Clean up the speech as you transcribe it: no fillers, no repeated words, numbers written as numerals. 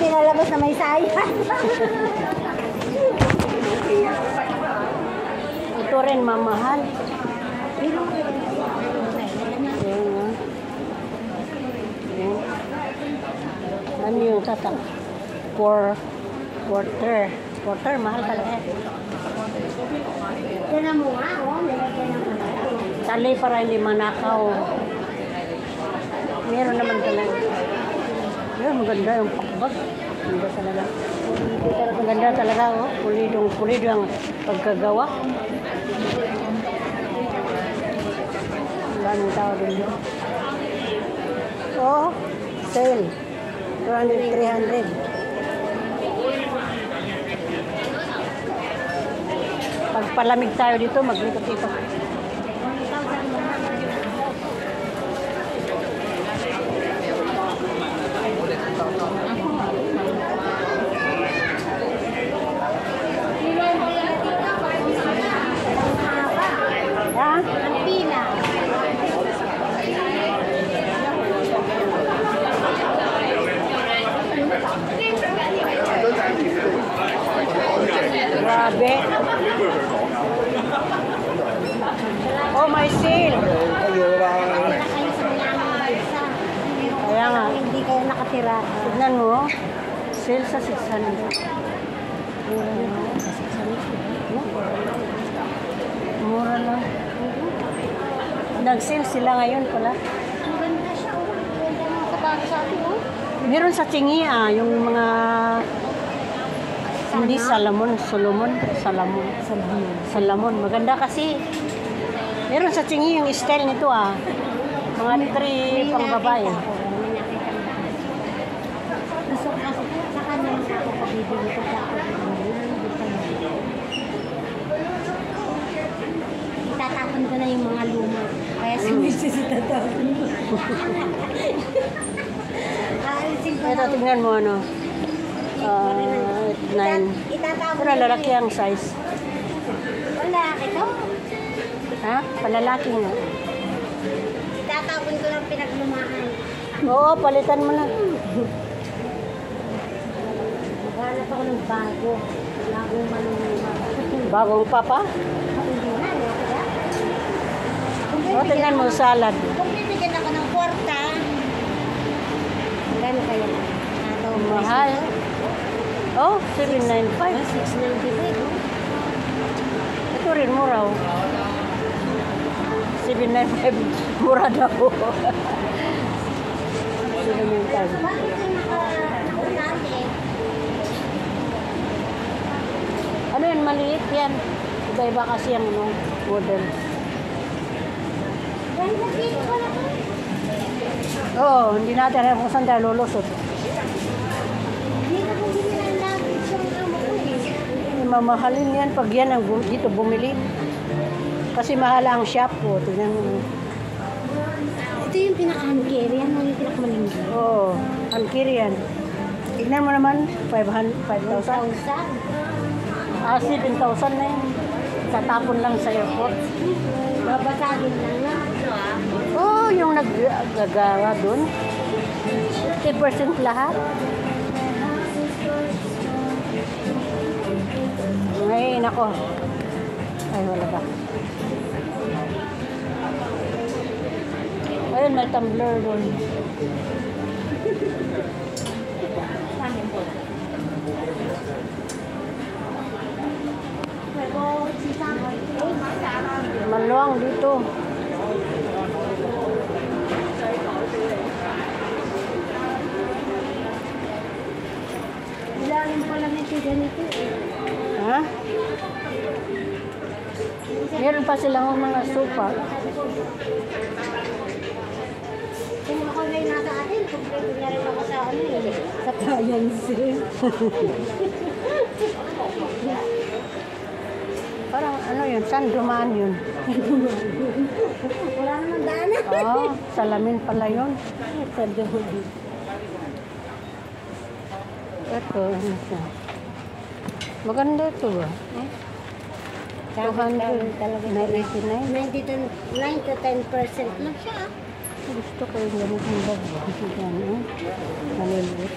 pinalabas na may sayang. Ito rin mamahal. Ano yung tatak? Quarter, mahal talaga. Tinan mo nga, oh. Tali para hindi manakaw. Meron naman talaga. Yun, maganda yung pakbag. Maganda talaga. Maganda talaga, oh. Pulido ang pagkagawa. Maraming tao din yun. Oh, sale. 200, 300. Pagpalamig tayo dito, maglikot-likot. Ha? Ang pila. Grabe. Oh, may sale. Kaya nga. Hindi kayo nakatira. Tignan mo. Sale sa 600. Mura lang. Nag-sale sila ngayon pala. Maganda siya, oh. Maganda mga kabago sa atin, oh. Meron sa Chingi yung mga hindi Salamon. Maganda kasi. Meron sa Chingi yung style nito Mga litri pang babae. Gusto ko kasi sa kanya ako pabibili ko sa ako. Itatapon ko na yung mga luma. Kaya si Mrs. itatapon ko. Ito, tingnan mo 9. Itatapon Pero lalaki ang size. Wala, ito. Ha? Palalaki nga. Itatapon ko lang pinaglumaan. Oo, palitan mo na. Maghanap ako ng bago. Bagong manunuma. Bagong papa? Hindi na, kaya. O, tingnan mo, salad. Kung bibigyan ako ng kwarta, gano'n kaya? Mahal. Oh, 795. 695. Ito rin, mura. 795. Mura daw. 795. Bakit yung nakaunali? Ano yan, maliit yan. Iba-iba kasi ang model. Ganda dito pala ko. Oo, hindi natin alam kung saan tayo lulusot. Hindi na kung hindi na lagi siyang amo ko eh. Mamahalin yan pag yan ang dito bumili. Kasi mahal ang shop po. Tingnan mo. Ito yung pinaka-hand-carry. Yan yung pinaka-malinggo. Oo, ang kiri yan. Tignan mo naman, 5,000. 7,000 na yan. Tatapon lang sa airport. Babasagin lang na. Oh, yung naggagawa dun. 50% lahat. Ay, nako. Ay, wala ba? Ayun, may tumbler dun. Maluwang dito. Ilalim pala nito ganito eh. Ha? Meron pa silang mga sofa. Kung ako ngayon nasa atin, kompleto na rin ako sa ano eh. Sa Tayansi. Parang ano yun, saan dumaan yun? Wala naman daanan. Oo, salamin pala yun. Sa doon. Ito, ano siya? Maganda ito ba? 200 talaga. 99. 9 to 10% lang siya. Gusto ko yung ganitong bag. Yan, maliliit.